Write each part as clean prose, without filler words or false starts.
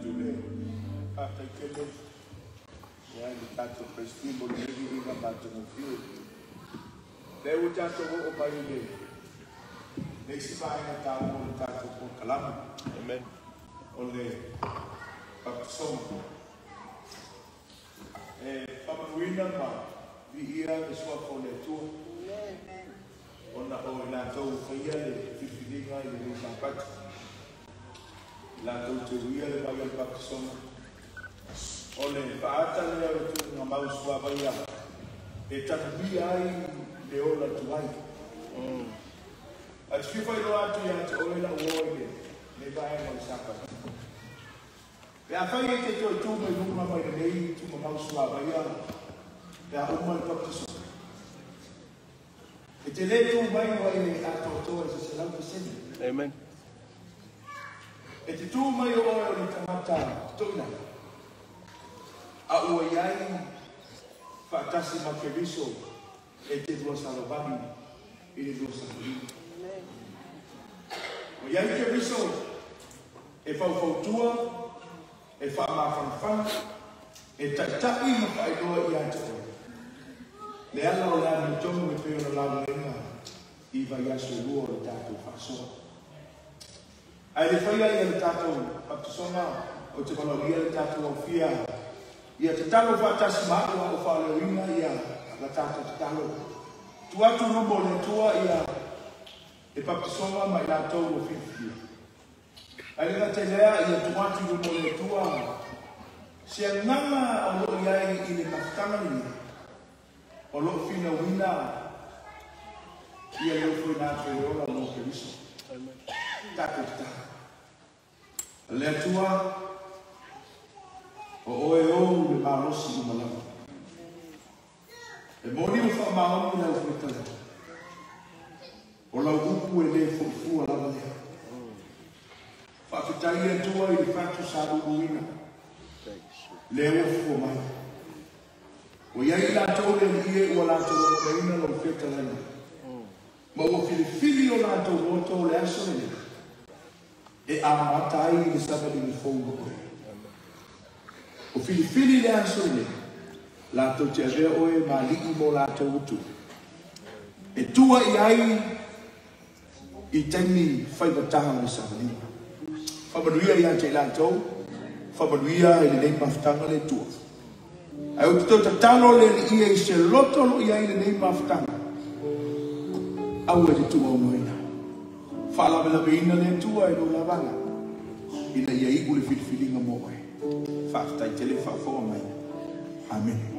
Jule. After killing, yeah, the cat of festival, maybe even about to few. They would just go over the day. Next time, I town on cat of Kalam. Amen. Only a song. From a winner, we hear the swap for the two. On the whole, not so for yearly, 50 days, I will be la tutuia le vai pa soma ole faata le tu na mau sua vai e tabi ai le ola tu ai a tsi foi lo atu ya te ole la oile le vai mo sapa pe a fai ke tu me lu ma mai le tu ma mau sua vai pe a uma pa soma e te le tu vai vai a to se la se amen. E te tū mai o ora ni tangata tūna. A ua iai whaatasi ma ke riso e te dua salabani i ni dua salabini. O iai ke riso e whauwhautua, e whaamawhanawhana, e taitai ma whaidoa i ate o. Le ala o la ni tongu e peona la renga i vai aso lua o tātou whaasoa. Ai le whaia i le tātou patusonga o te walaria le tātou au fia. Ia te talo whaatasi mātua o whaalewina ia la tātou te talo. Tuatu rumbo le tua ia e patusonga mai tātou o whiwhia. Ai le te lea ia tuatu rumbo le tua. Sia nganga o lo iai i le mafutanga ni. O lo whina wina ia le ufui nātu e ola mo ke riso. Tātou te talo. Le tua o oe o le marosi i malama. E moni o wha maomi lau whetala. O lau upu e le fufua lava lea. Whaafitai e tua i le whatu saru uina. Le o fua mai. O iai la tau le ie ua la tau o kaina lau whetala. Ma o filifili o la tau o tau le aso le. E amatai le sabali ni fongo koe. O filifili le aso le, la tau te avea oe ma liki mo la tau utu. E tua i ai, i taimi whaibataha le sabali. Whamanuia i ate la tau, whamanuia i le nei maftanga le tua. Ai o tau tatalo le ia i se lotolo i ai le nei maftanga. Au e te tua o moina. Fala la veina le tua e lo lavanga. Ina ia igu le filfilinga moe. Faftai tele fa fo mai. Amen.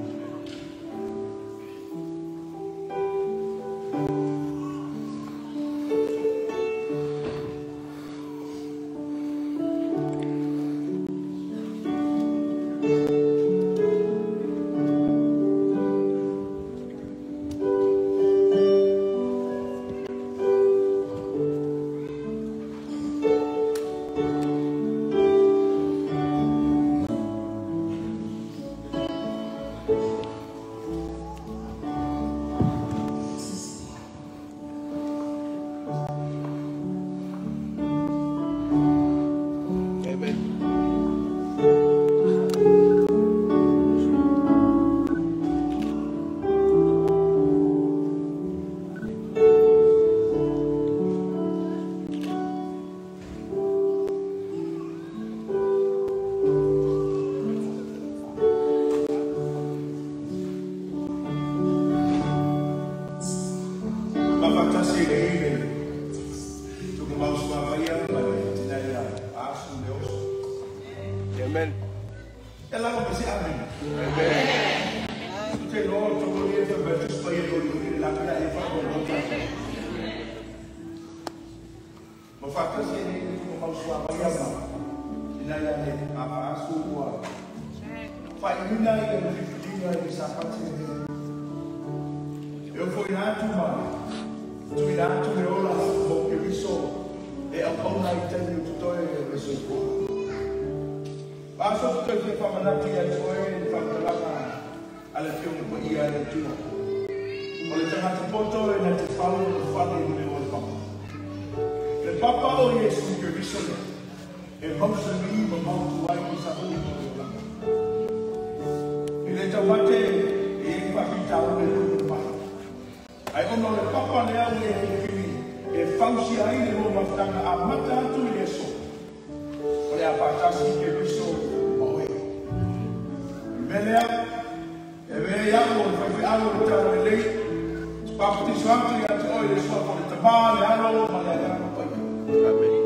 Papa o Yesu ke visone e vamos a mim, vamos a Ele tamate e papita o le pa. Ai ono le papa le au e fausi ai le mo mafutanga a mata atu i le so. O le apatasi ke biso o e. Melea, e vea iau o le whaifi alo le tau le lei. Papatiso atu i atu o i le sua po le tama le alo ma le agana pai. Amen.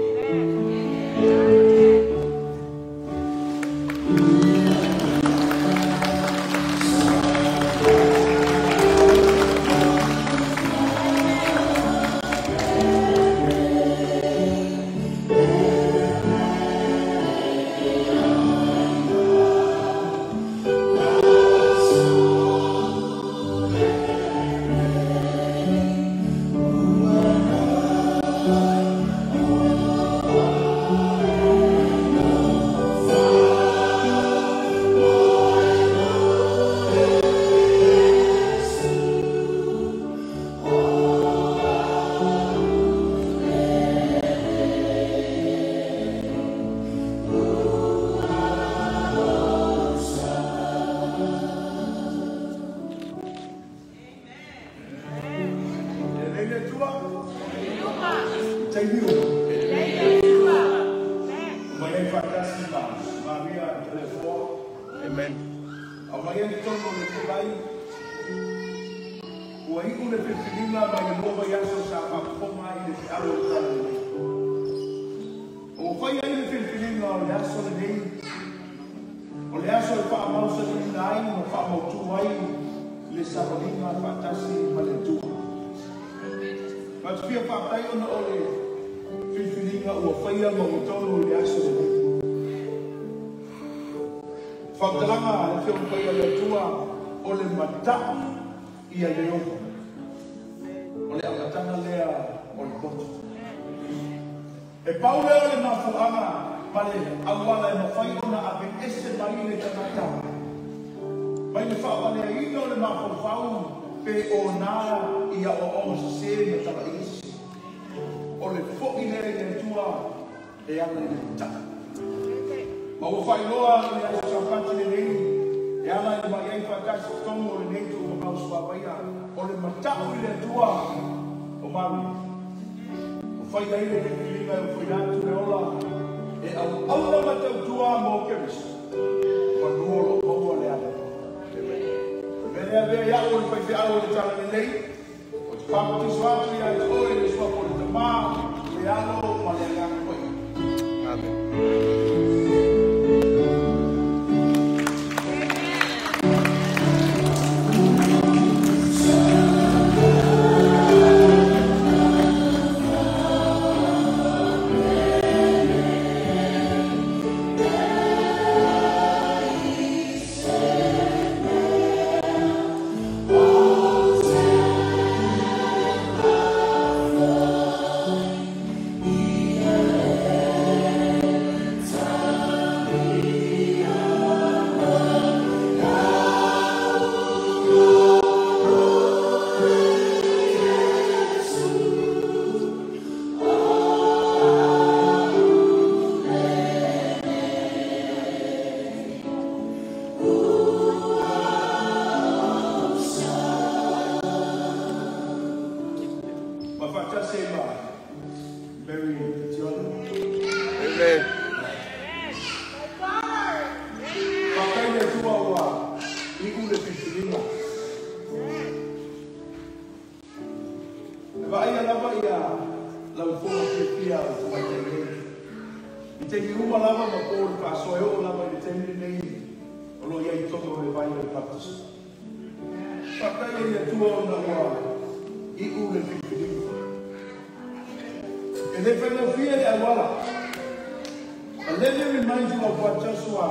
Let me remind you of what Joshua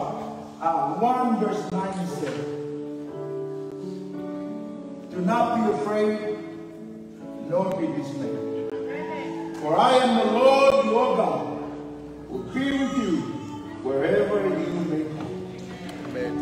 1 verse 9 said. Do not be afraid, nor be dismayed. For I am the Lord your God, who will be with you wherever you may go. Amen.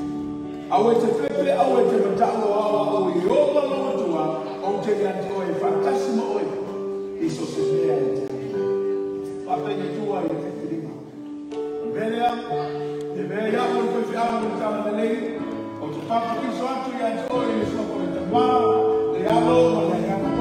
me ya mo ko fi awo ta na le o to pa ki so atu ya to le so ko le ma le ya lo mo le ya ko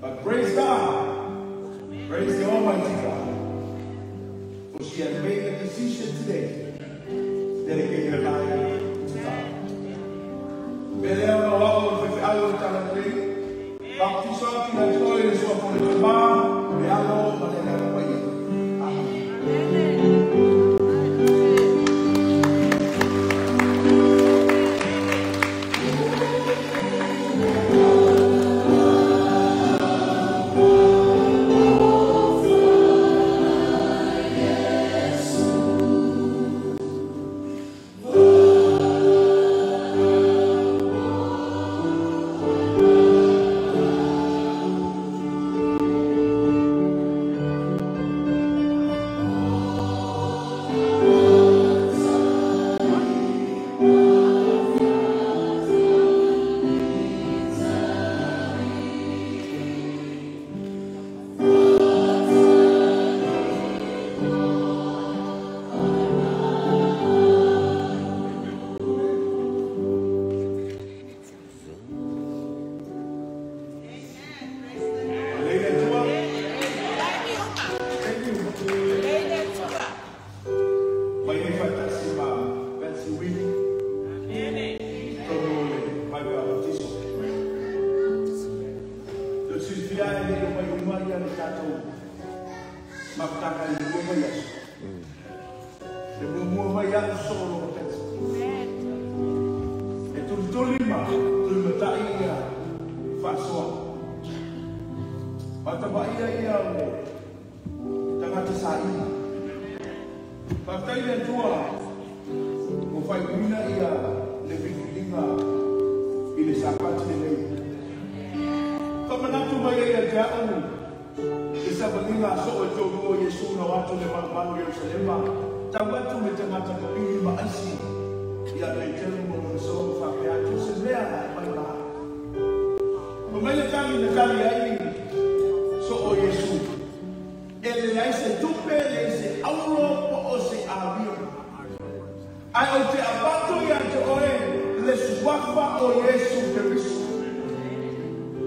But praise God, praise the Almighty God, Because she has made a decision today to dedicate her life to God. Beleo wako algo talante, baptizo que la joy de su amor de mamá, de algo manera de país.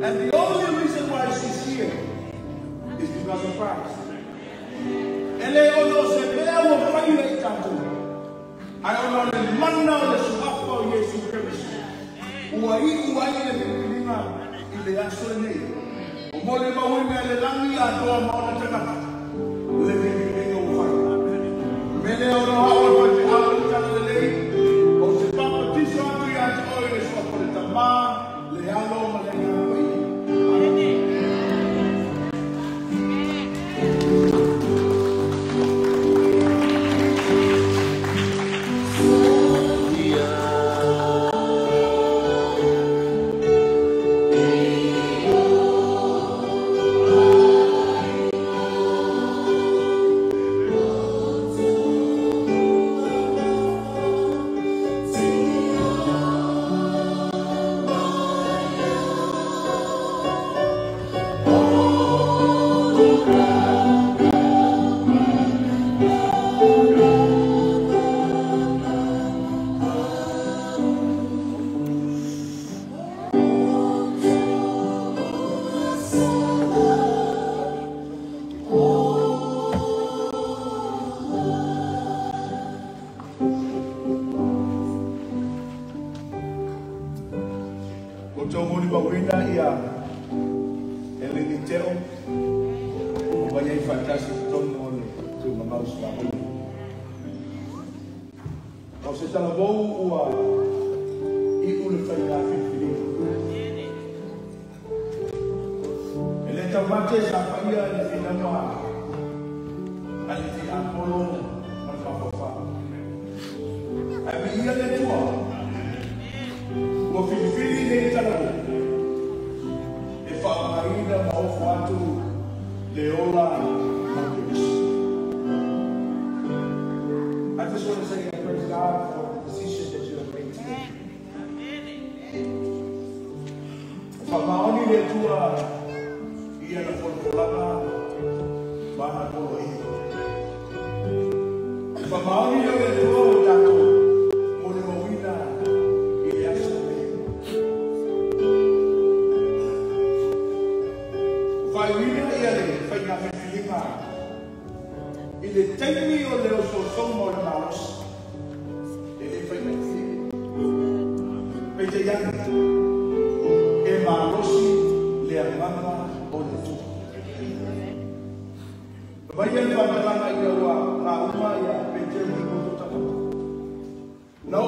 And the only reason why she's here is because of Christ. Ele ono se vea wo faile tanto. Ai ono le manna le suafa o Yesu Kristo. Uai le pinga ile aso ne. O mole ma wena le langi a do ma ona tanga. Le pinga o fai. Mele ono ha o te alu tanga le. O se papa tiso atu ya o le suafa le tama le alo ma le ya. Il est tellement baby o leo so mo le malos. E fai me. Pete yang. E malosi le amama o le tu. Bayan pagkalanga iawa na umaya pete mo to. Na o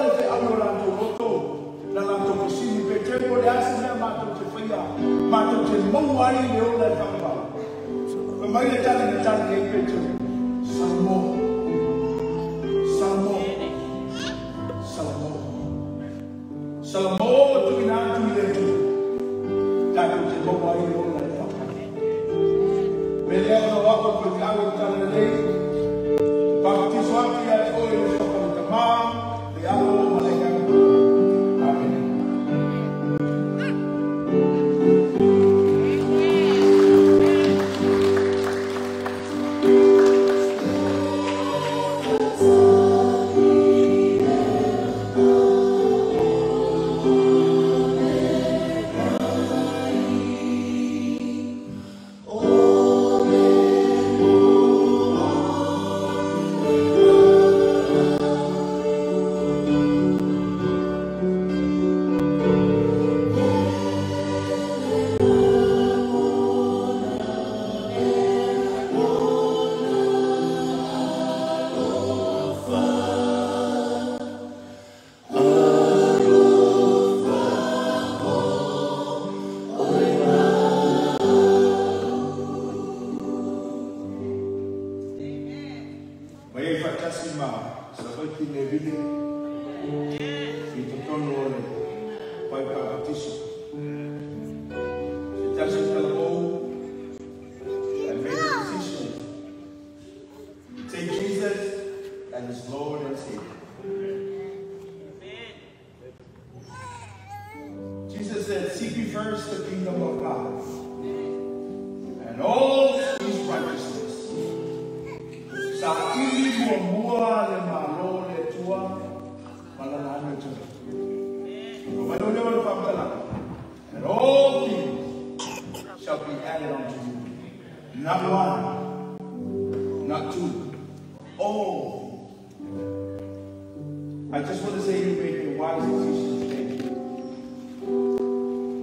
le te aula to na la to kisini pete mo le asina ma to te fia ma to te mawari le o le papa. Mai le tani e pete. Salmo. Salmo tu ina tu le tu. Ta to te mawari le o le papa. Mele no wa ko te awe tani le. Baptizo aqui a foi o socorro de mar, de água malega. Amém. And all things shall be added unto you. Not one, not two, all. I just want to say you made a wise decision today.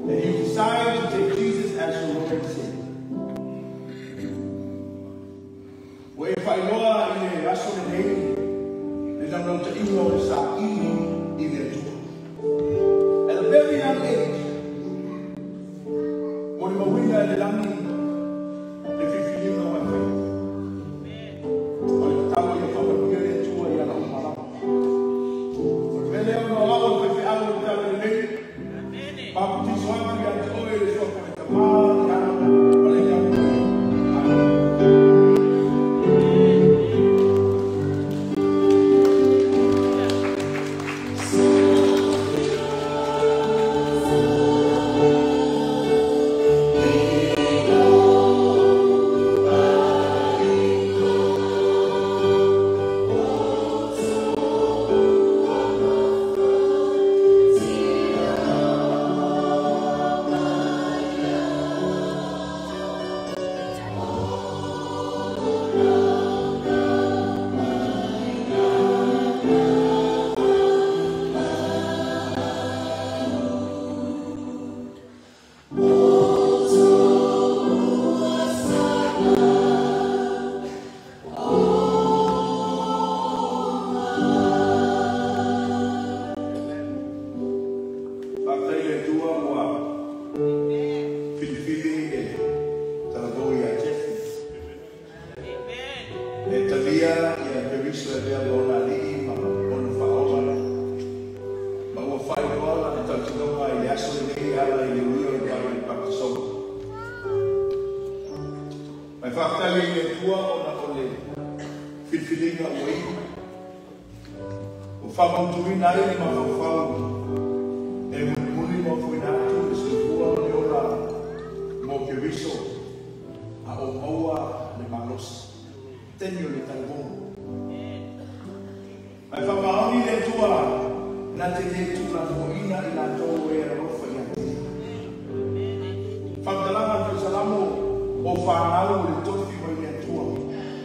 That you decided to take Jesus as your Lord and Savior. Well, if I know in the rest of the day, then I'm going to ignore the side in the door. At a very young age, when I'm a winner at the land, if you feel no one faith. Or the time you're coming to get into a yellow mala. When they know how to be able to tell the lady, Papa, this one to get the oil is from the man,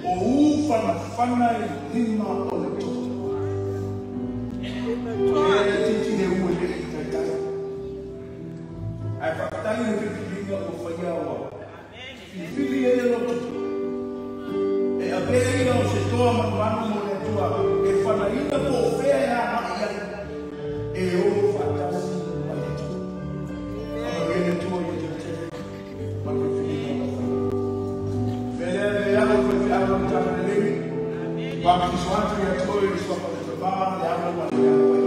o fana lima o le to. Titi le ue le itatai. Ai whakatai le whiwhiringa o whaiawa. Whiwhiri e lo to. E a pēringa o se toa manuanu mo le tua. E whanaina po whea e a mai ia. E o whatasi ma le to. Ama rene tua i te te. Ma whiwhiringa o whaiawa. Vele e alo kwe alo mtana le lewi. Baki swantu ya toi i swapa le tabaa le alo wani ya wai.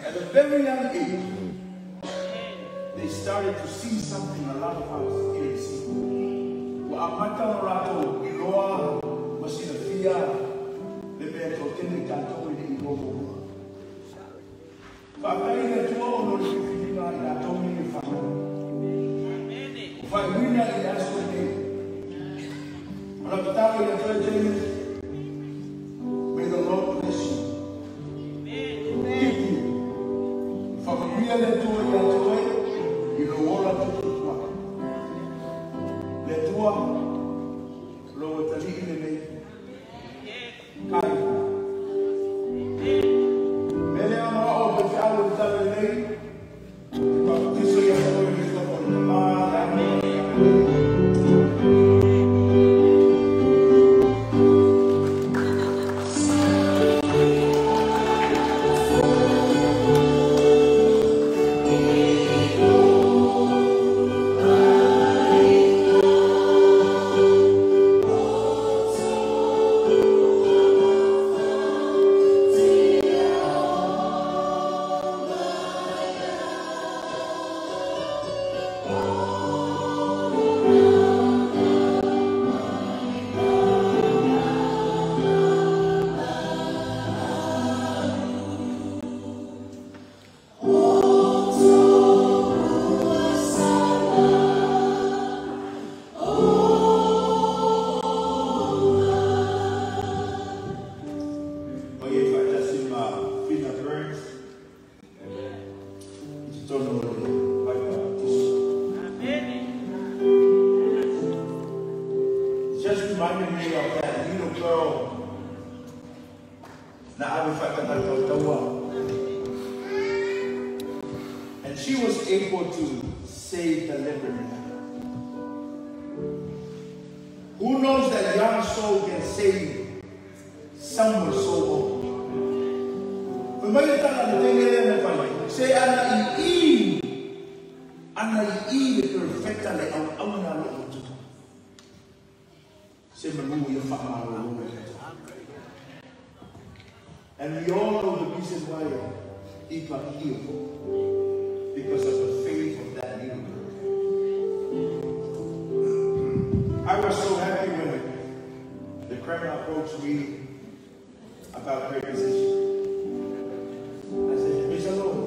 At a very young age, they started to see something a lot of us didn't see. Wa amata rato iloa masina fia lebe totene kanto ni iloa. Papai na tua ono ni fia na tomi ni fa. Fa wina ni aso ni. Ona patawa ya totene. May the Lord bless you. Familia le tua ya tua ilo ora tua. Le tua lo tali le le. Kai. Mele ama o betalo tali le. Pa tiso ya tua ni sto por ma ya. And she was able to save the liberty. Who knows that young soul can save someone so old? Say ana i perfecta le auna lo tutu. Say mamu ya fama lo. And we all know the reason why Eva healed. Because of the faith of that little girl. I was so happy when the Kremlin approached me about her position. I said, praise the Lord.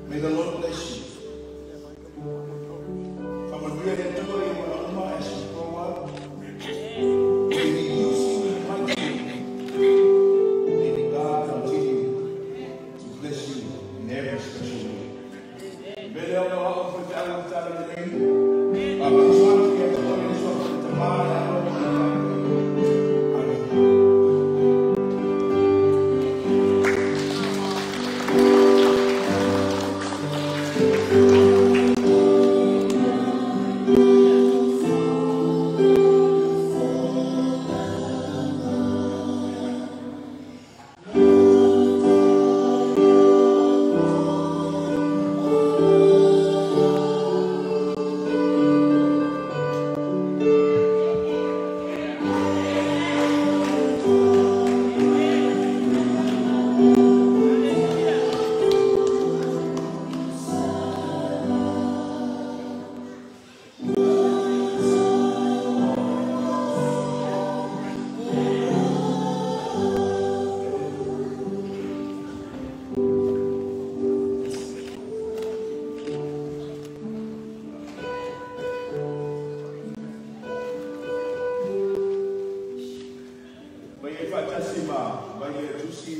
May the Lord bless you. From a real story of Alma as she grew up, may He use you in the mighty way. May God continue to bless you in every special way. May the Lord offer to our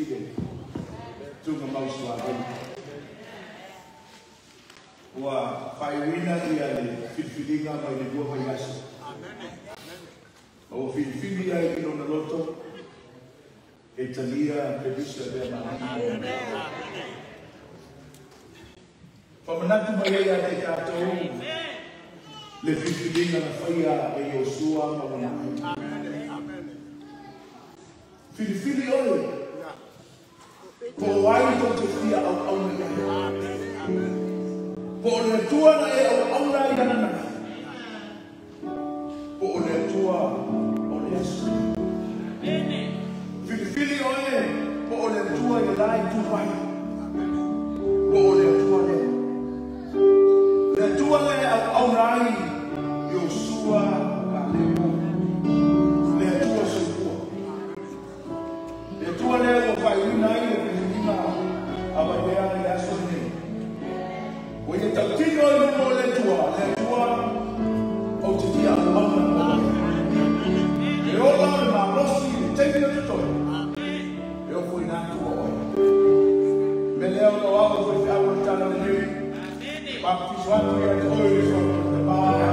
today. Tunga mausu wa hei. Wa whaiwina ia le whiwhiringa mai le bua mai aso. O whiwhiri ai ino na loto. E talia pe visa de amani. Whamanatu mai ai ane kātou. Le whiwhiringa na whaia e Yosua mawanai. Whiwhiri oi. Po wai to te whia au auna ia. Po o le tua na e au auna ia na nana. Po o le tua o le asu. Whiwhiri oi. Po o le tua i lai tu wai. Po o le tua le. Le tua le au auna ia. Yosua ka lepo. Le tua soipua. Le tua le o whaiwina i le whiwhirina awa lea le aso nei. O ia tautino i mo le tua o te tia au auna mo. E o la me marosi le teimina te toi. E o fui nā tua oi. Me leo no awa fui awa tala le nui. Papisu atu ia te oi le soa te pāra.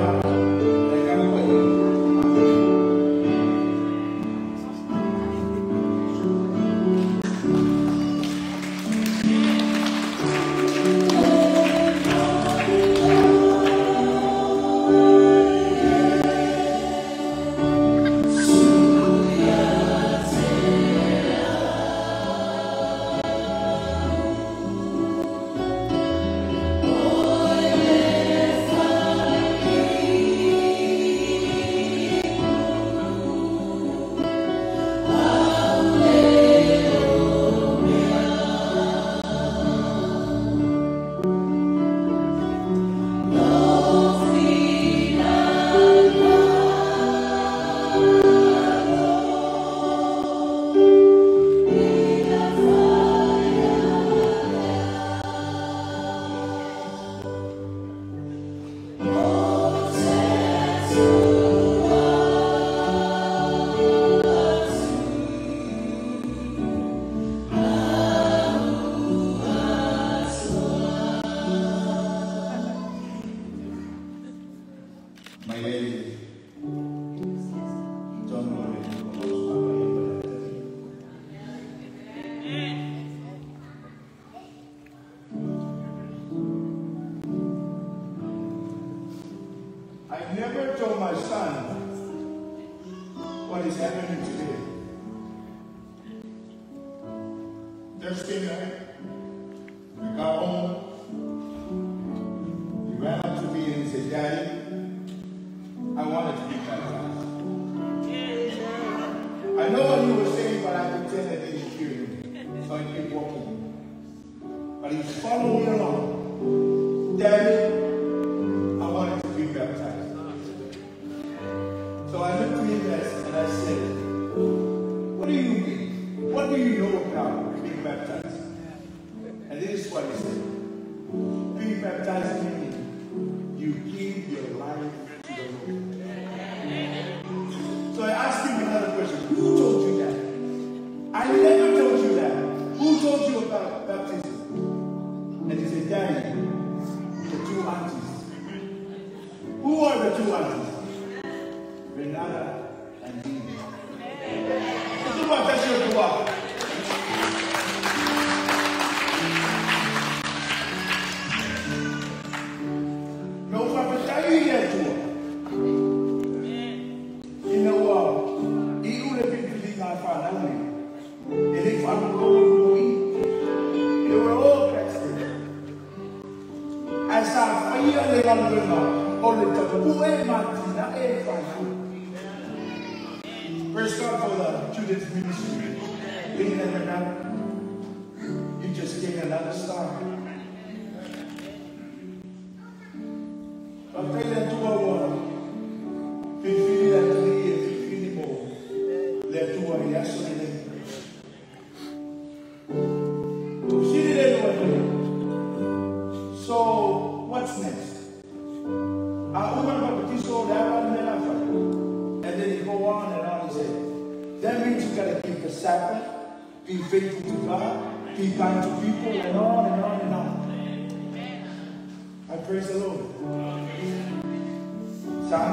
I never told my son what is happening today. Thursday night, we got home. He ran up to me and said, "Daddy, I wanted to be baptized." I know what he was saying, but I pretend I didn't hear him. So I kept walking. But he followed me along. "Daddy, I wanted to be baptized." So I looked at him and I said, "What do you mean? What do you know about being baptized?" And this is what he said. "Being baptized means you give your life to the Lord." So I asked him another question. Who told you that? I never told you that. Who told you about baptism? And he said, "Daddy, the two aunties." Who are the two aunties? Renata and Dina. Itu batas yang dua. No percaya dia tua. Ina wa iu lebih pilih apa lagi? Ele fala lui. Euro essa fia legal legal. Olha tu é matina é fácil. Praise God for the children's ministry. Being in the now, you just gave another star. I'll tell you to our feel that feel more. Let to our yes or to see it anyway. So what's next? I remember this old and then you go on and on and say, that means you gotta keep the Sabbath, you be faithful to God, be kind to people, and on and on and on. I praise the Lord. Son,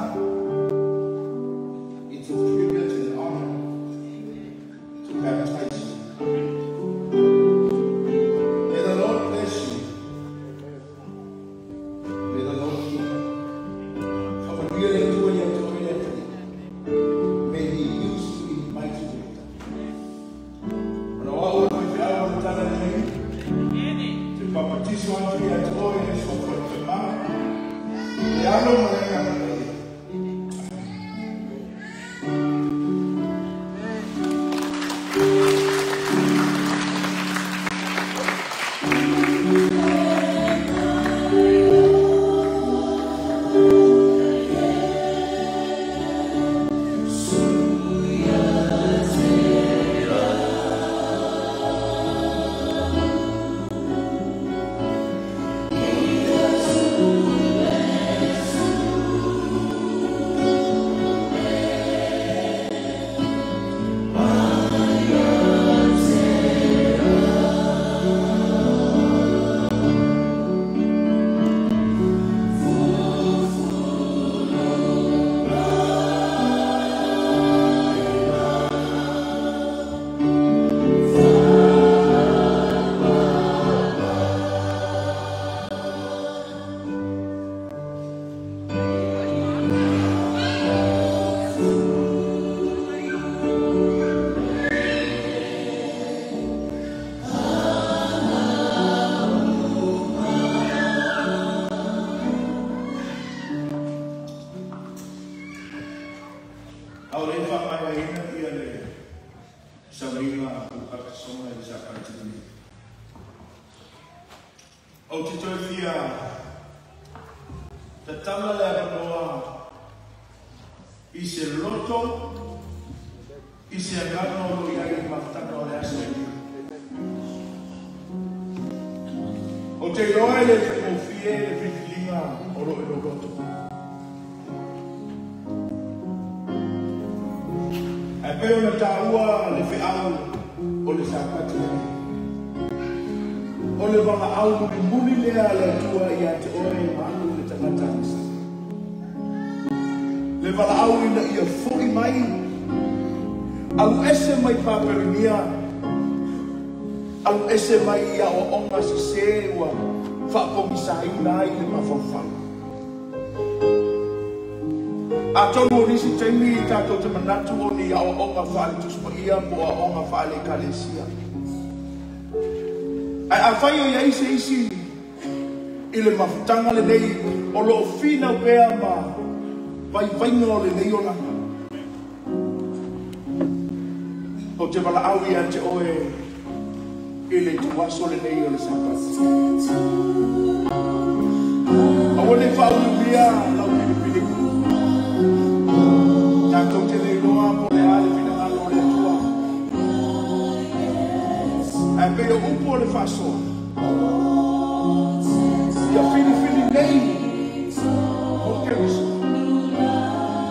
it's a privilege and an honor to baptize you. May the Lord bless you. May the Lord keep you. From a real to a may He use you in mighty way. When all of you are on the television, to baptize you unto you at all in His word. Ese mai ia o onga se sewa whakomisai nai le mawhawhanga. A tonu o nisi teimi I tātou te manatu o ni a o onga whale tuspa ia mo a onga whale kalesia. Ai a whai o ia isi I le mawhutanga le nei o lo fina wea ma vai vainga o le nei o langa. O te wala au ia te oe ele tuaso le nei o le sapati. A wale whaulu bia lau pili tātou te nei loa mo le ale fina ngalo le tua. A peo upo le whasoa. Ia fili nei o keriso.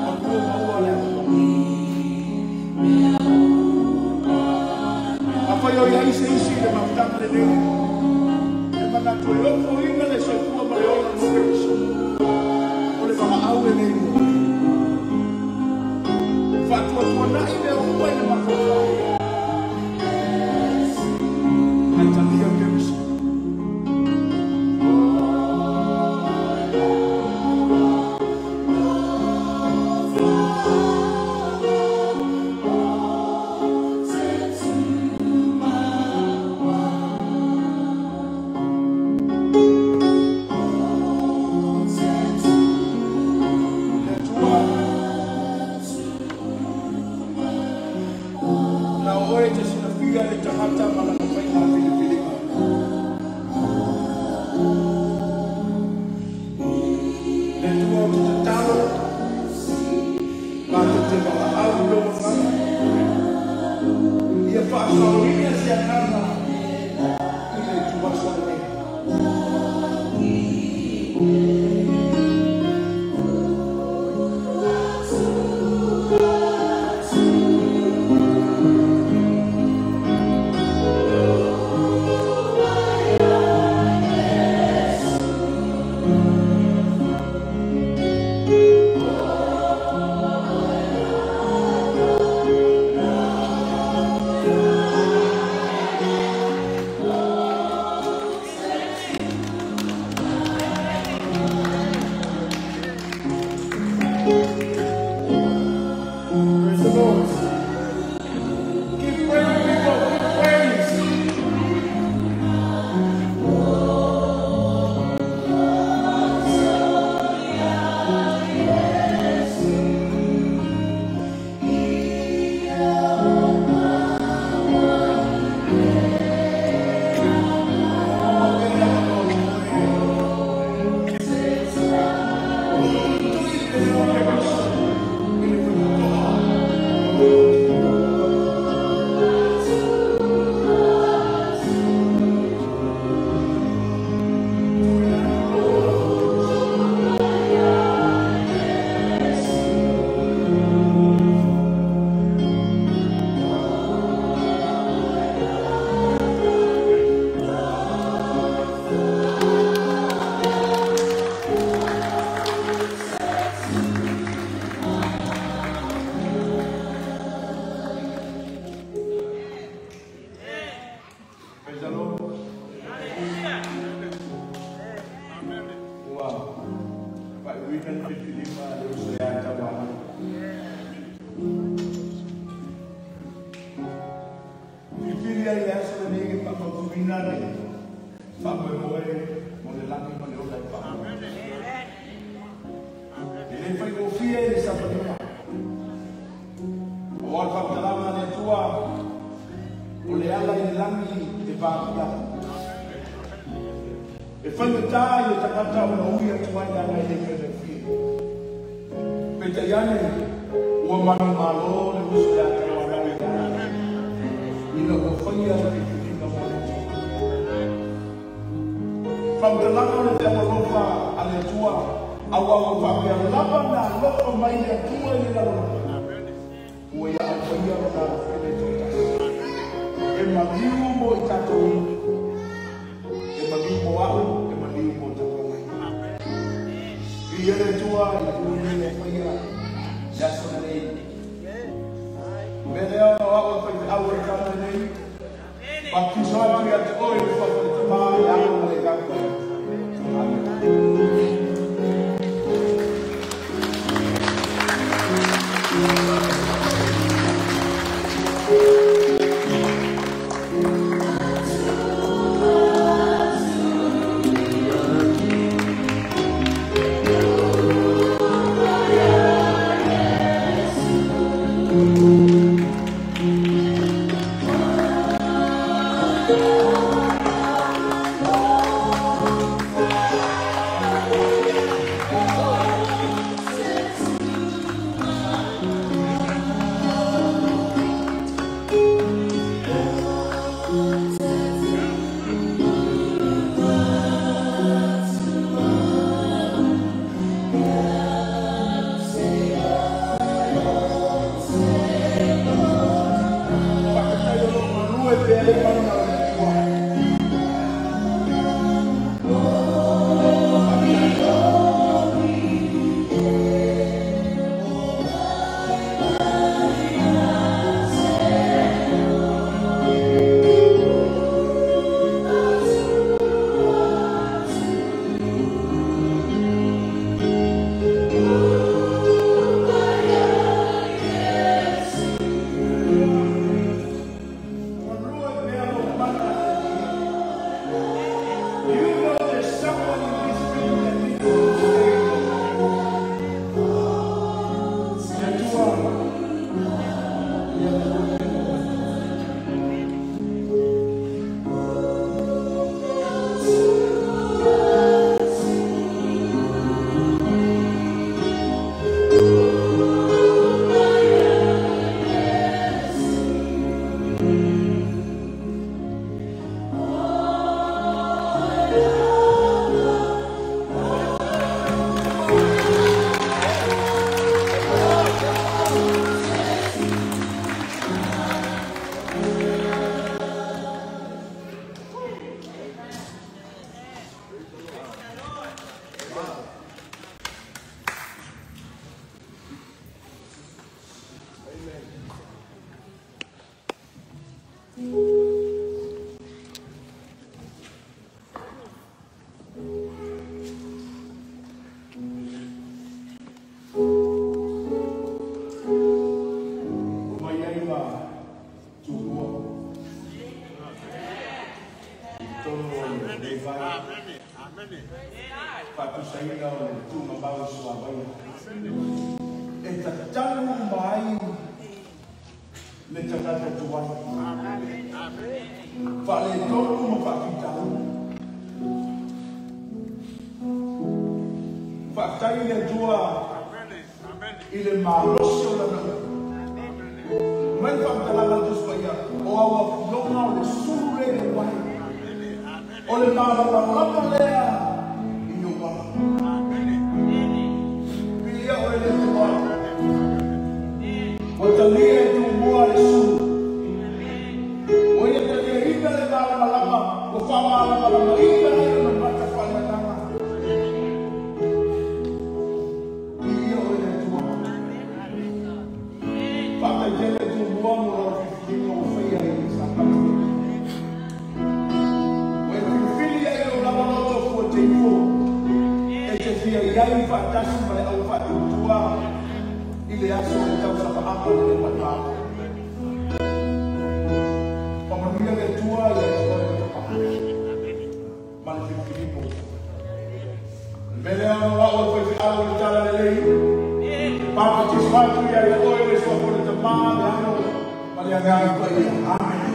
O kua maua le Whai o ia isi le mawhtanga le nei. E manatu e loko inga le soifua ma le ola no keriso. O le waka au e nei mua. Whatua nai me ua i le mawhawha. Ai tamia keriso. Praise the Lord. Keep praying, people. Keep praying. Praise the Lord. Wow. Pak Winan 55 dari saya Tawana. Pipiria ya sebenarnya Pak Winan ni. Pak Boy modelannya menolak Pak. Ele foi confia em Sabrina. Awal Pak Talama ni tua. Oleh Allah yang langi di bawah. Ifanya itakata unauya tuwanya na yeke fi. Petayane wa manu malo ni usuya tawana ni. Ina kufanya kitu moja. Pamgalanga ni tawalofa aletua awa wapia laba na loko maina tuwa ni la loko. Uya afanya na feleto. Emabiu mo itato. Emabiu mo wao, emabiu mo takonai. Iyele tua ikuni fanya jasonale. Meleo wao kwa awal kama ni. Baptizo ya oi kwa tuma ya malaika. le tangata tuai. Whale tōku ma whakitau. Whakai le tua i le mālosi o lana. Mai whakalala tuspaia o awa longa o le sure le wai. O le mālama lea i o wala. Pia o le tua. O talia tu mua le suru. O ia talia ina le mālama o whamalama ina le mata whanatanga. Pia o le tua. Whakajele tu mua mura o whiwhino o whaia i sapatu. O e whiwhilia e o lamanoto fua te ifo. E te whia iai whaatasi mai au whatutua. I le aso o tau sapahapa le matapa. Pamanuia le tua i le tua le tapaha. Mane whiwhinipo. Mele ano a o whaiwhi alo le tala le lei. Papa te smatu ia i oe le sua kore te maa le ano. Mane a ngāi pa ia. Amen.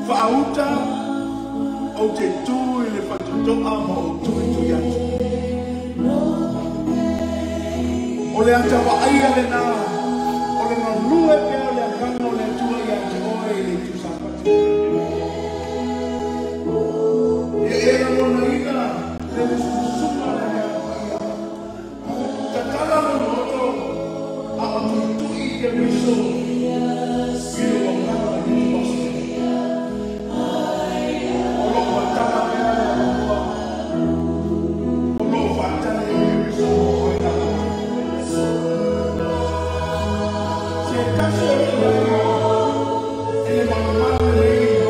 Whaauta o te tū i le whatutoa ma o tui atu. O le ata wa aia le nā, o le nganue pia o le akanga o le atua i ate oe i le tūsapati. E ena mona ina, le susuma le mea whaia. Tatala no noto, a o tui te riso, i le wakana i le wasi. Ele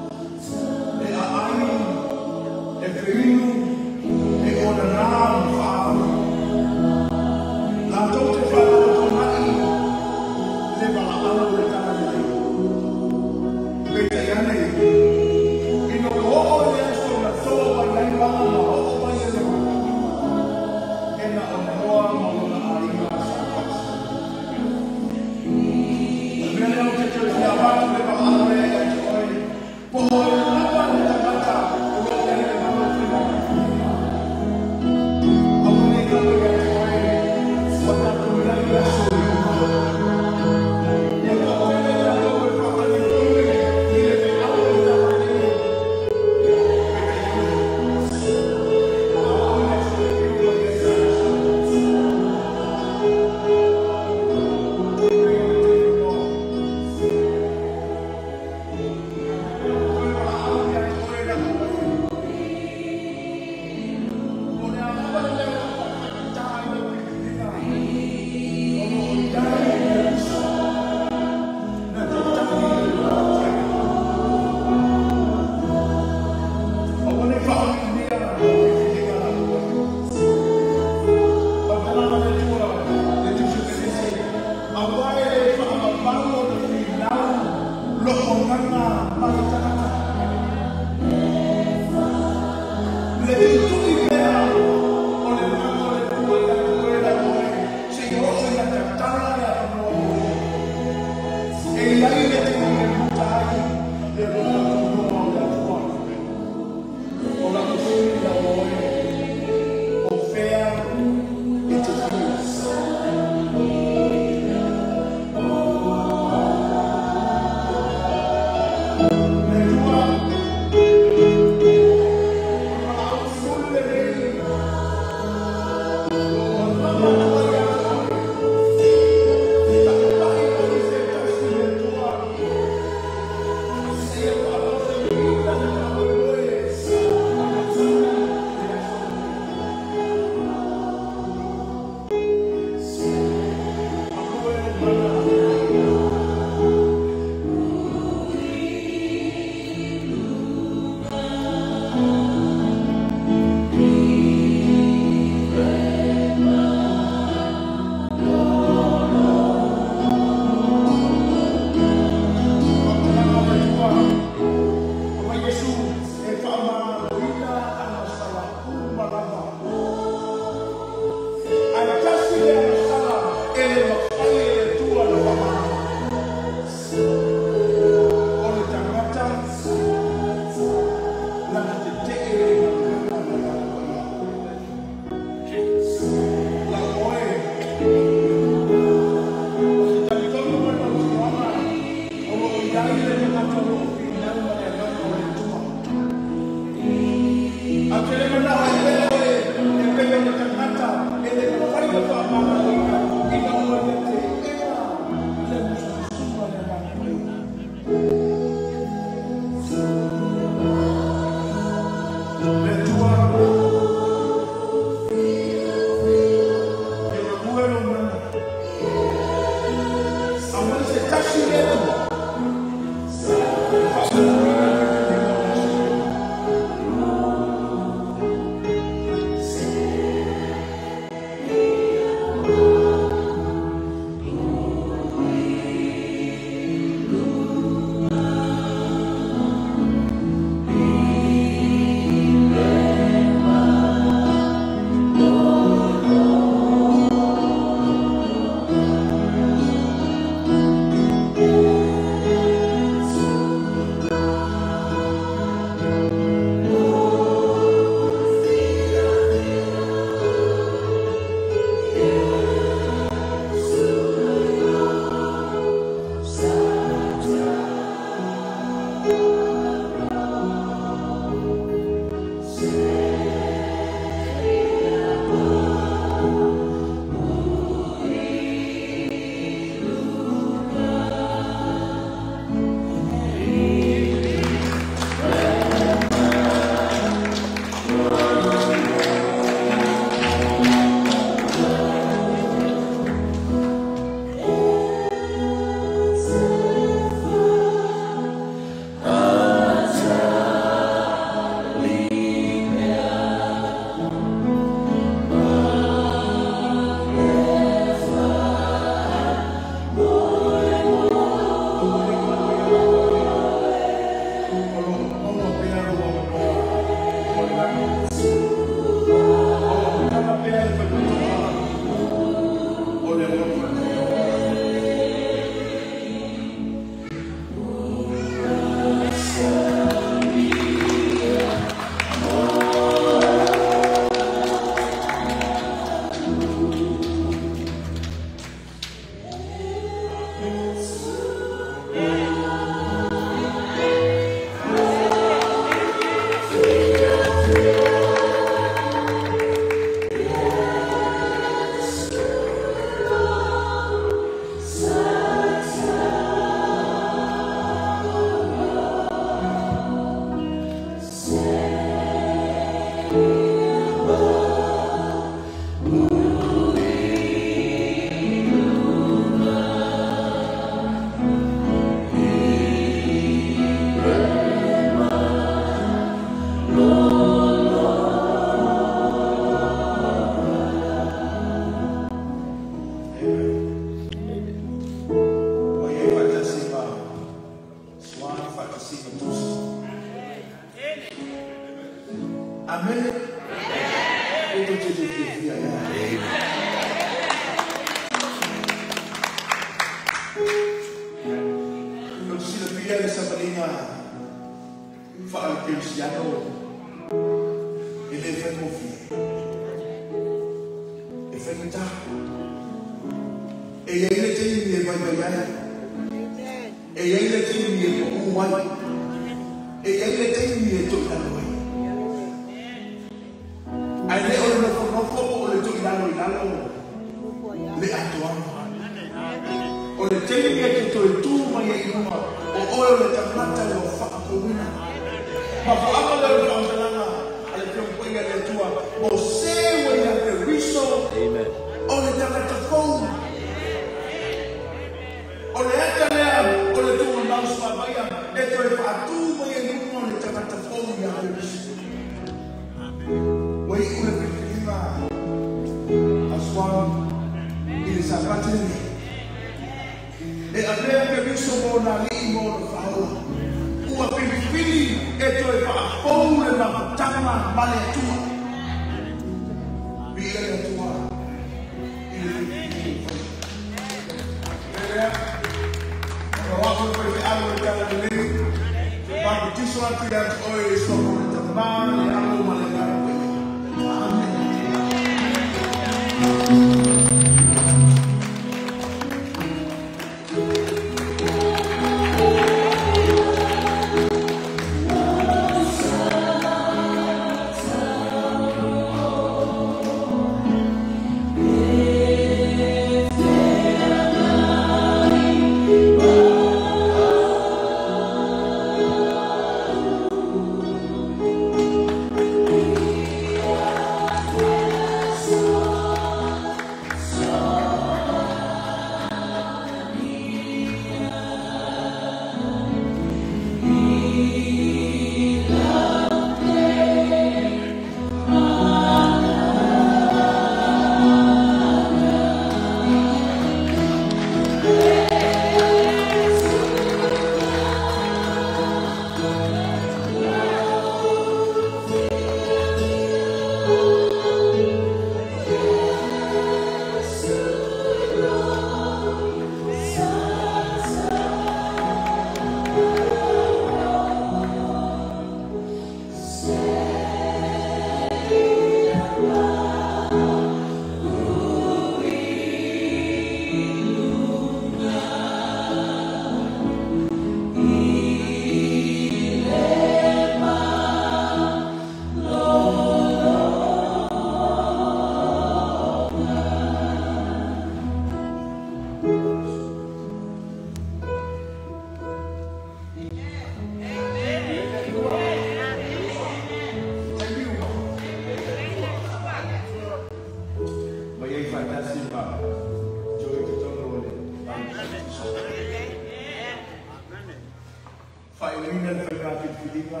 Whaewina le whaikati whilinga.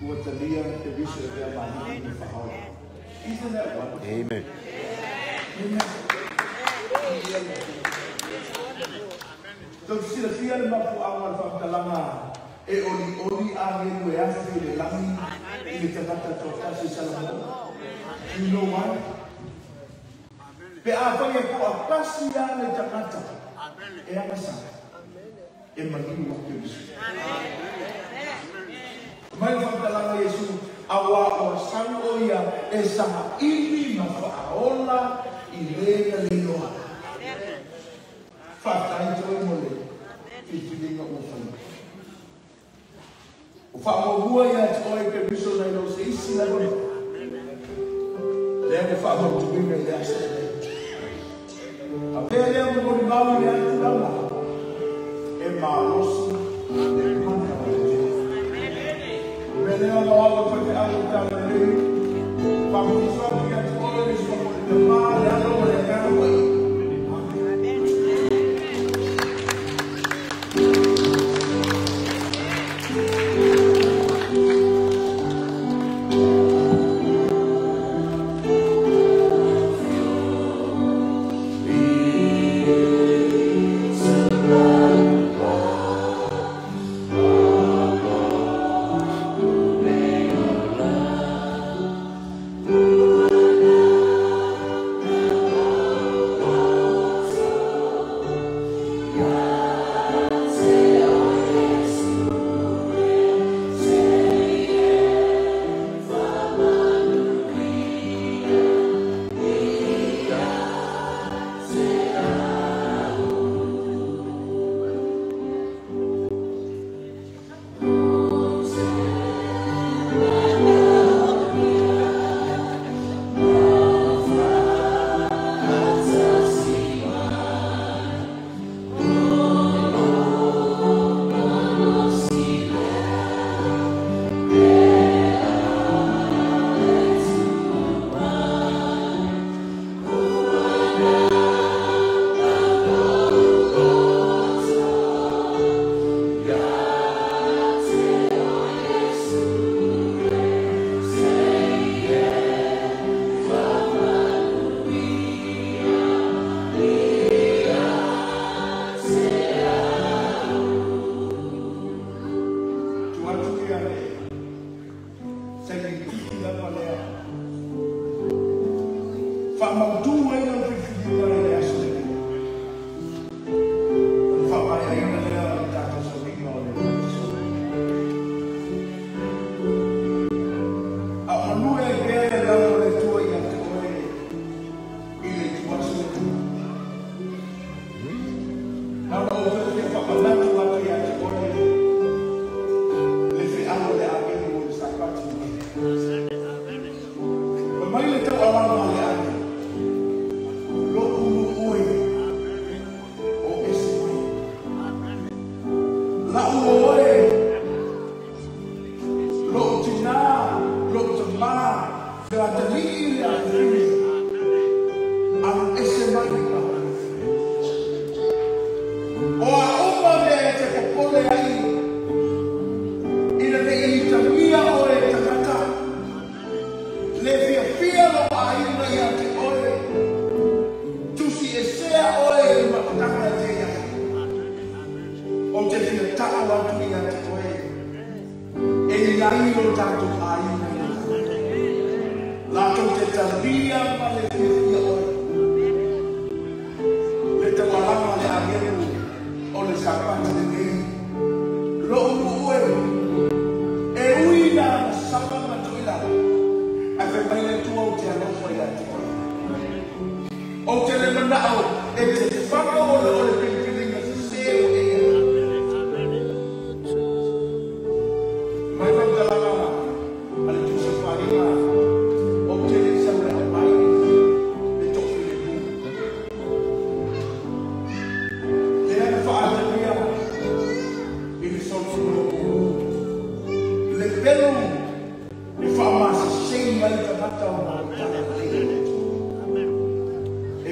Ua talia te viso e rea mahi ni whahau. Isn't that wonderful? Amen. Amen. Tau sila fia le mapu awa le whakatalanga e oli a ngelu e afi le langi i le tangata tōtasi Salomon. You know why? Pe a whange ko a kasi a le tangata e amasa e mangiu a Kristo. Mai whakalanga Yesu awa o sango ia e saha ili ma whaaola i lea le noa. Whakai toi mole i whilinga o whanga. O whaamogua ia te oe ke miso nei no se isi na roi. Lea me whaamogua me lea se nei. A pēr lea mo mori mau lea tu lama e maalosi e mana o Lea no awa kote alu tala nei. Whamusa ki ati oe ni whakote te maa le alo o le ngana wai.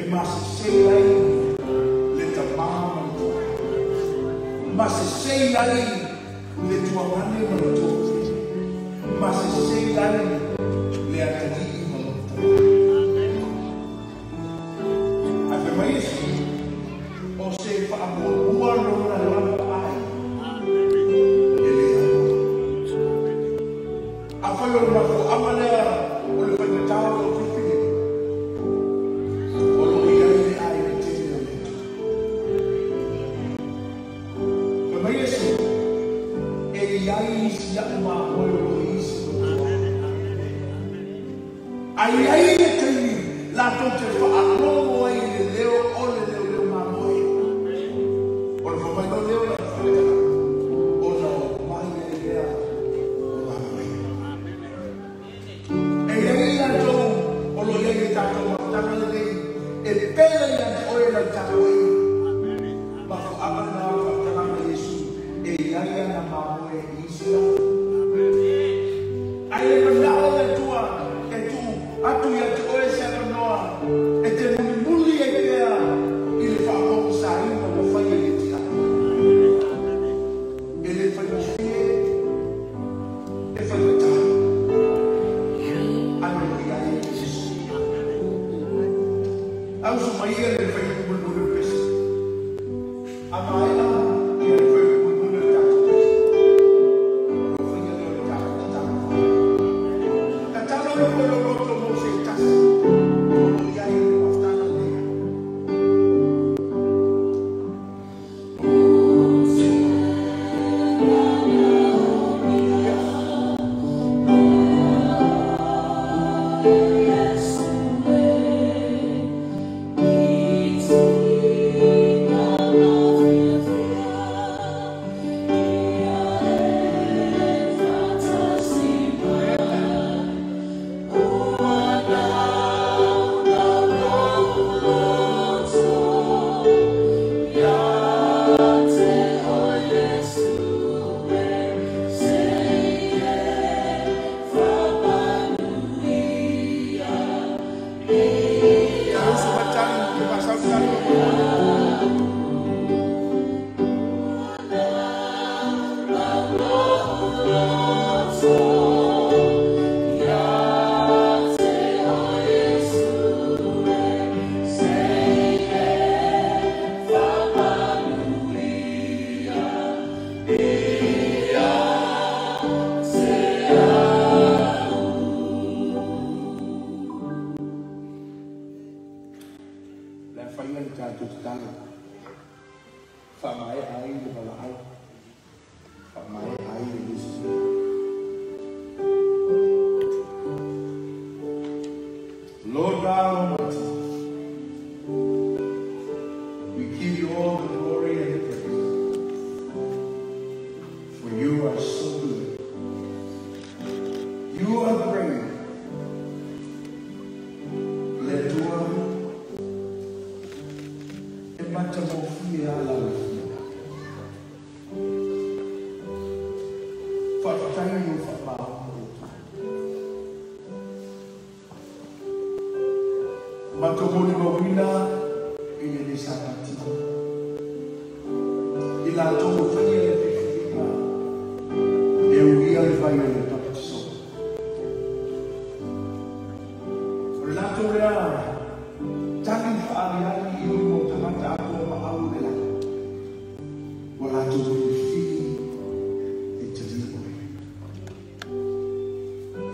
Mas sei sei lali le tua mane maloto. Ma se sei lali le atali maloto. Afirma isso. Ou sei fa amor no na lama ai. Ele afayo ma ko amana o le fa tawo o fili. O lo ia ni ai ni tele. Afirma isso. E aí se ama o isso. Aí tem lá todo fa amor o ele leu o leu mamoi. O lo fa no leu la o no mai le o mamoi. E aí lá o lo ia tá com tá ali e pela ia o ele tá oi. Ma ko amana fa la Yesu e aí na mamoi isso. Aí mandava da tua e tu atu ia te oi se noa e te muli e pea ele fa com saída o fa ele tia ele fa no fie e fa no ta ano ia e Jesus au so mai ele fa no mulu pes amai ele fa no mulu ta Lord God Almighty, we give you all the glory and the praise, for you are so good. You are great. Let one ematamafuya alafu. Fatani ufapa. Matomoni mawina ile ni sabati. Ila tomo fanya ile pekifika. Eugia ifanya ile tapitiso. Relato rea. Taki faari hali iyo motamata ako maawela. Wala tumifiki italiwa.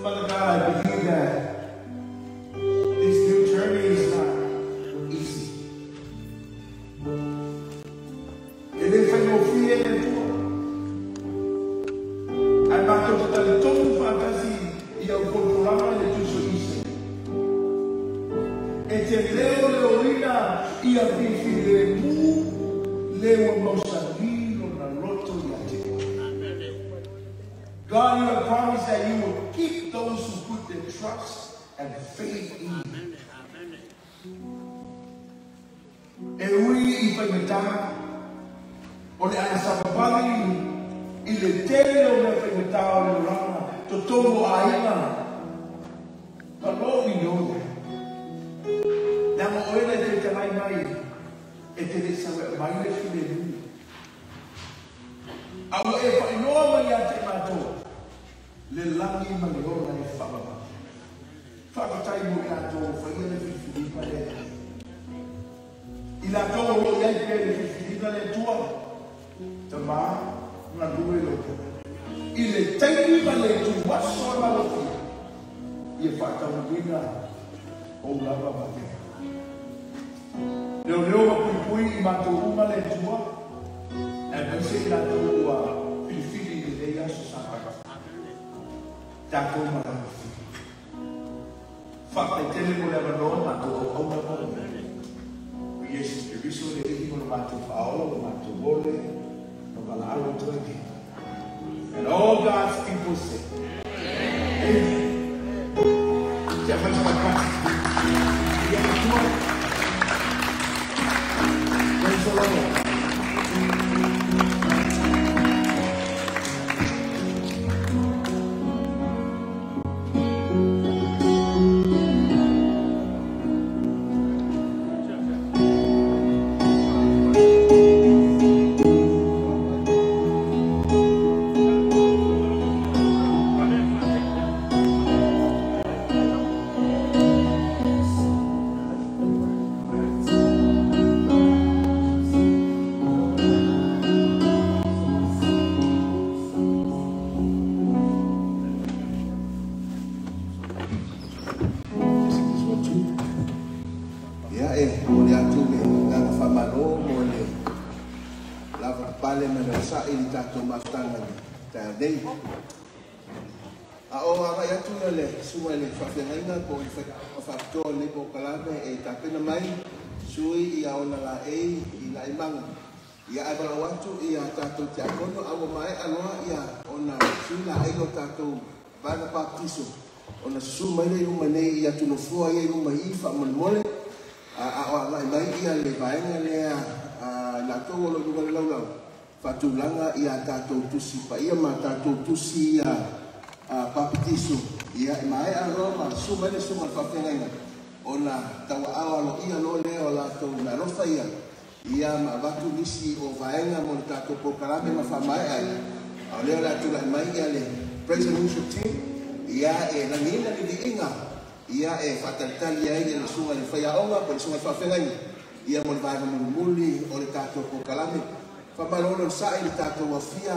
Father God, I believe that God, you have promised that you will keep those who put their trust and faith in you. Eui ifanyetana ole anasababali ile tele ole ifanyetana ole rana totomo aina. But Lord, we know that. Namo oile te tamai mai etele sawe mai le file. Awa e wha inoa mai a te mātou. Le langi ma le ora e whamama. Whakatai mo i ato whaia le whiwhiri pa le. I la tau o iai pe le whiwhiri na le tua. Ta mā, ngā lue loko. I le taimi ma le tu waso ma loki. I e whakatau wina o lava ma te. Leo leo ma pui pui i mātou unga le tua. E pese i la tau ua whiwhiri i le aso sāpaka. Tātou ma la whiwhiri. Fakta tele mo le avanoa mātou au au na mau. Yesu Kiriso le ihi mo na mātou whaola, mo mātou vole, no kalaro tu ake. And all God's people say, Amen. Kia whaita wakati. Ia matua. Praise the Lord. Ia ai bala watu ia tātou te akono awa mai aloa ia ona sila ailo tātou vana baptiso ona susu mai le uma nei ia tunofua ia uma i whamone a lai mai ia le vaenga lea la tau olo lunga le laulau whatulanga ia tātou tusi pa ia ma tātou tusi ia baptiso ia mai aloa ma susu mai le suma whawhengaina ona tawa awalo ia lo leo la tau na rofa ia ia ma watu nisi o vaenga mo le tātou pokarame ma whamai ai. Au leo la tula mai ia le Praise and Worship Team. Ia e langina ni inga. Ia e whatatali ai le sunga le whaiaonga po le sunga le whawhengai. Ia mo le vaenga muli o le tātou pokarame. Whamalolo sa'i le tātou wafia.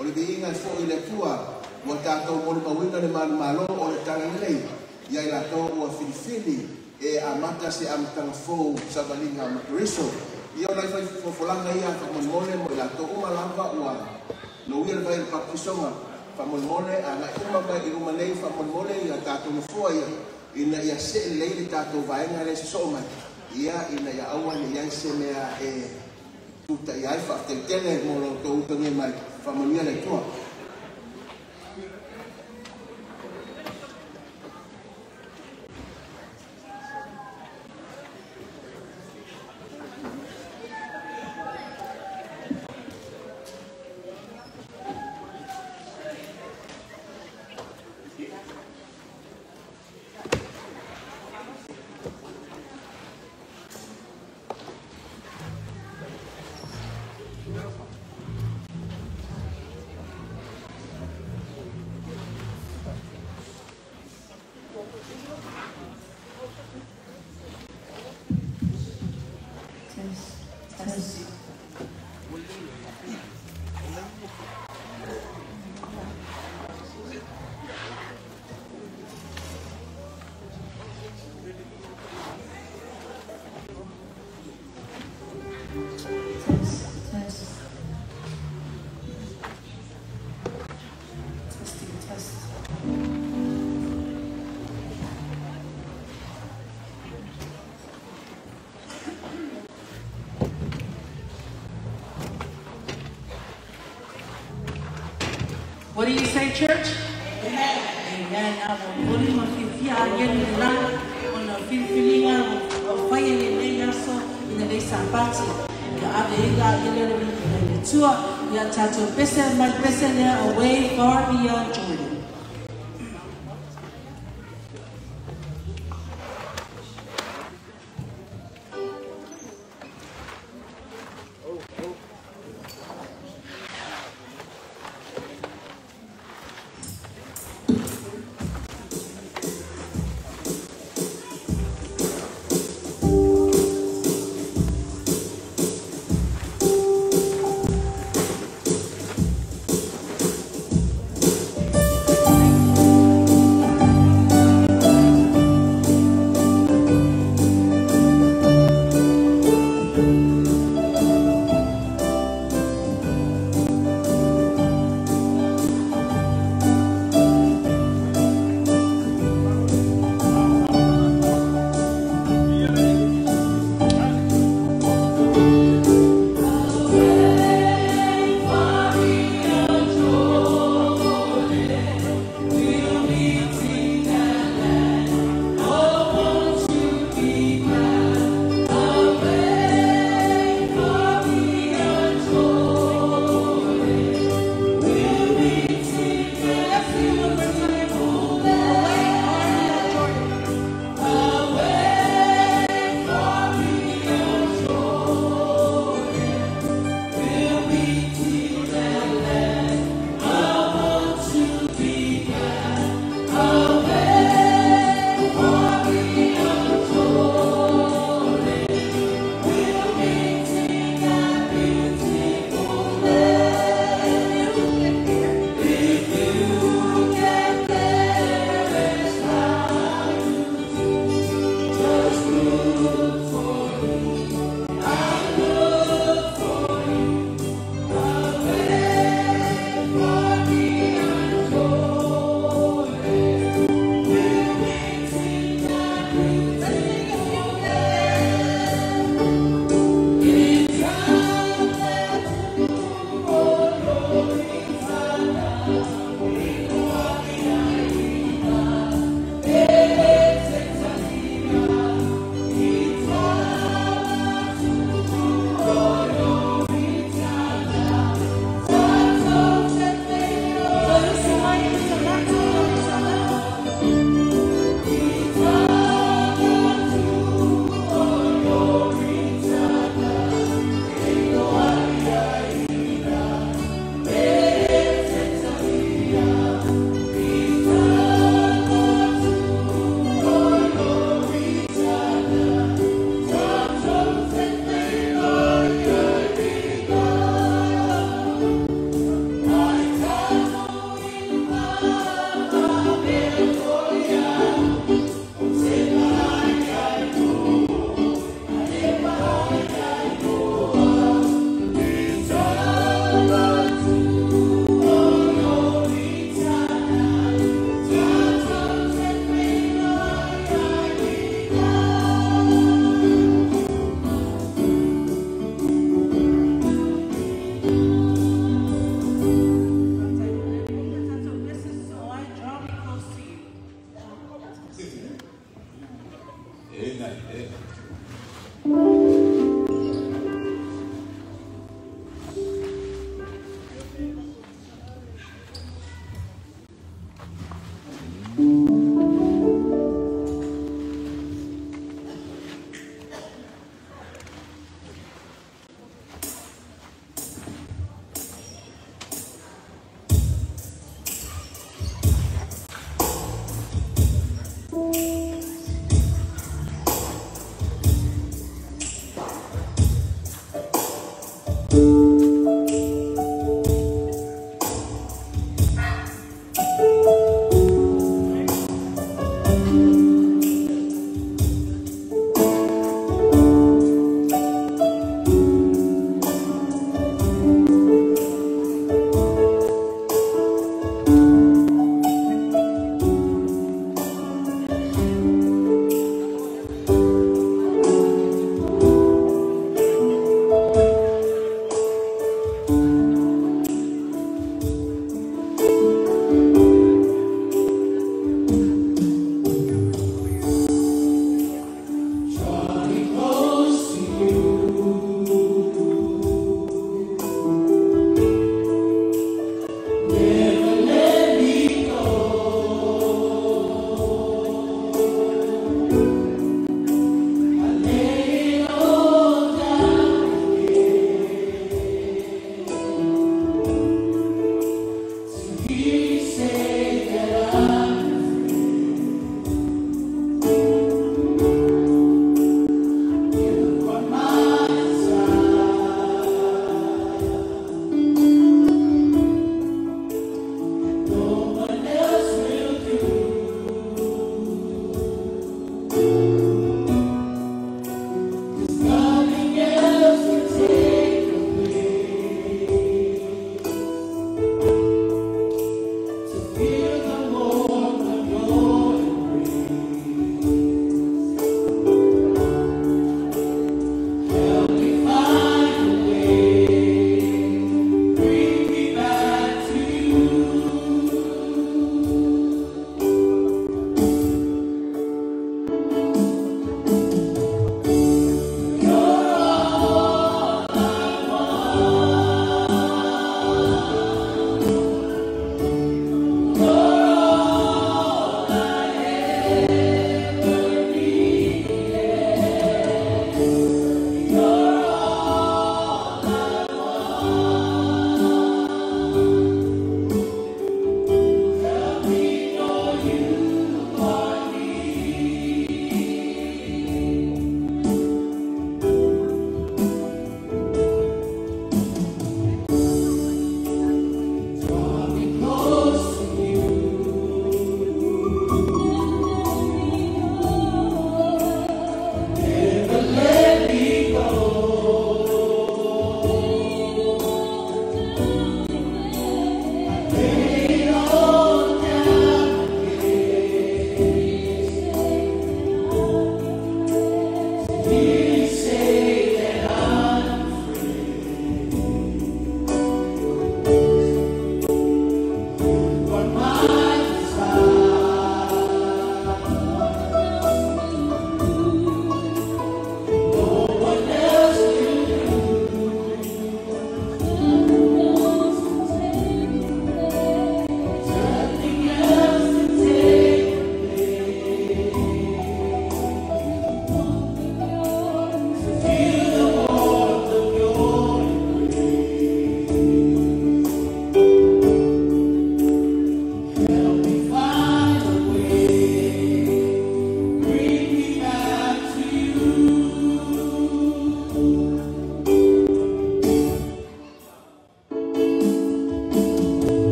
O le inga fo i le tua. O tātou mo le mawina le malo o le tanganilei. Ia i la tau o Filifili. E amata se amatanga fo savalinga makuriso. Ia nai fai fofolanga ia whamolmole mo ia tō uma lava ua no uia vai pakisonga whamolmole a ngai uma mai i ruma nei whamolmole ia tātou na fua ia ina ia se leile tātou vaenga re se so mai ia ina ia aua ni iai se mea e tuta iai whaftetele mo lo tō utangi mai whamolia le tua. What do you say, church? Amen. Amen. Now, what do you want to feel? Again, the land on the feeling of fire in the yaso in the next party. The other the tour, we are to person my person away far beyond Jordan.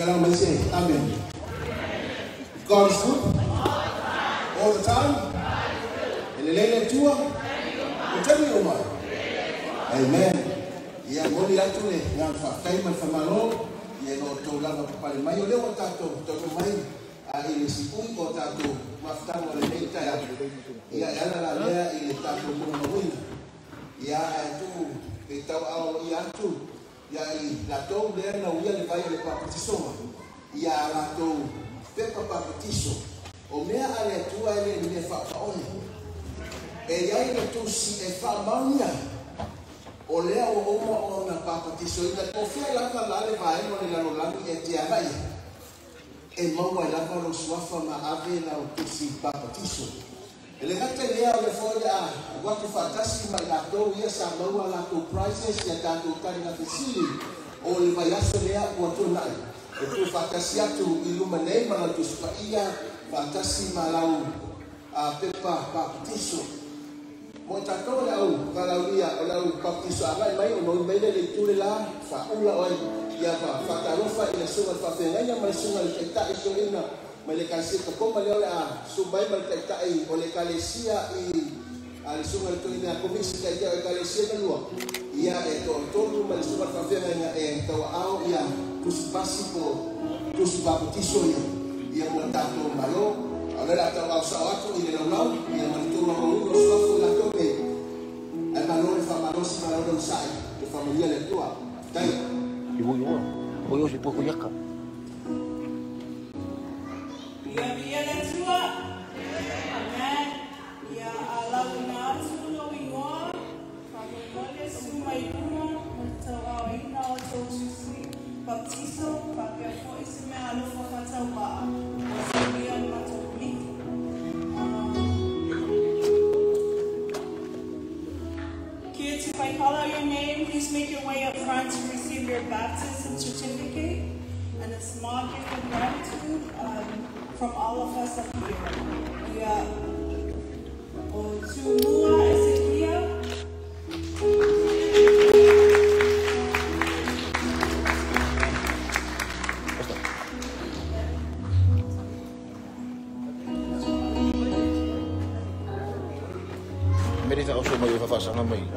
allow me to say amen. God is good all the time. And the lady tour, you tell me your amen. Yeah, ngoli atu le nga fa kai man fa malo ye no to la no pa le mai le o tato to mai a ile sipui ko tato mafta no le nei ta ya ala la le ile tato mo no wina ya tu e tau au ya tu ya i la to le na uia le vai le pa petiso ya la to pe pa petiso o mea ale tu ale ne fa fa oni e ya ile tu si e fa mania o lea o oma o na papatiso ina o fia laka lale vai no le lalo lami e te avai e maua e laka lo suafa ma ave na o tusi papatiso e le gata lea o le foia watu fatasi ma la to ia sa maua la to prices ya tanto tari na fesili o le vai aso lea o to nai e tu fatasi atu iluma nei ma la tuspa ia fatasi ma lau a pepa papatiso mo tato la u kalau dia kalau baptiso ala mai o no mai le tule la fa ula oi ya fa tarofa ila sunga fa fenganya mai sunga le ta ito ina mai le kasi ko ma le a subai mai ta ai o le kalesia i al sunga to ina ko misi ta ya kalesia lua ya e to todo mai sunga fa fenganya e to au ya kus pasipo kus baptiso ya mo tato malo Ada datang awak ini dalam yang menentu orang Rasul la tope. Ai malore fa malosi malore sai, ke familia le tua. Dai. Ibu yo. Oyo si poco yaka. Ya le tua. Amen. Ya Allah na suno wingo. Familia sumai kuna, tawa ina o tosi. Baptizo para que foi se me alo fa fatauba. Sabia mato Kids, if I call out your name, please make your way up front to receive your baptism certificate and a small gift of gratitude from all of us up here. Yeah. Tumua Ezekiel. Merita kau semua yang fasa nama ini.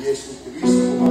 Yesu Kristo,